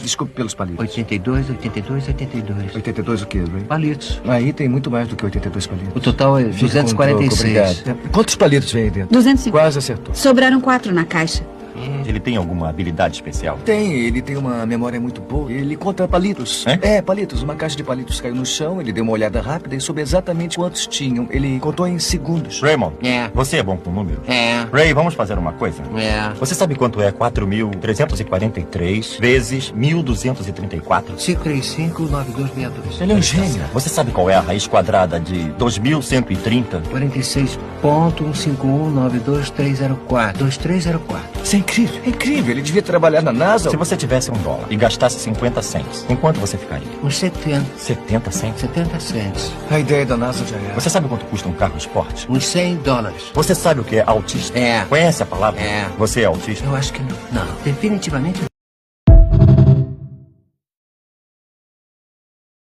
Desculpe pelos palitos. 82, 82, 82. 82 o quê, Ray? Palitos. Aí tem muito mais do que 82 palitos. O total é Fique com um troco, 246. obrigado. Quantos palitos vem aí dentro? 250. Quase acertou. Sobraram 4 na caixa. Ele tem alguma habilidade especial? Ele tem uma memória muito boa. Ele conta palitos. Palitos. Uma caixa de palitos caiu no chão, ele deu uma olhada rápida e soube exatamente quantos tinham. Ele contou em segundos. Raymond, É. você é bom com números? É. Ray, vamos fazer uma coisa? É. Você sabe quanto é 4.343 vezes 1.234? 535, 9262. Ele é um gênio. Você sabe qual é a raiz quadrada de 2.130? 46.15192.304. 2304. Isso é incrível. É incrível. Ele devia trabalhar na NASA. Se você tivesse $1 e gastasse 50 cents, em quanto você ficaria? Uns 70. 70 cents? 70 cents. A ideia da NASA já era. Você sabe quanto custa um carro esporte? Uns $100. Você sabe o que é autista? É. Conhece a palavra? É. Você é autista? Eu acho que não. Não, definitivamente não.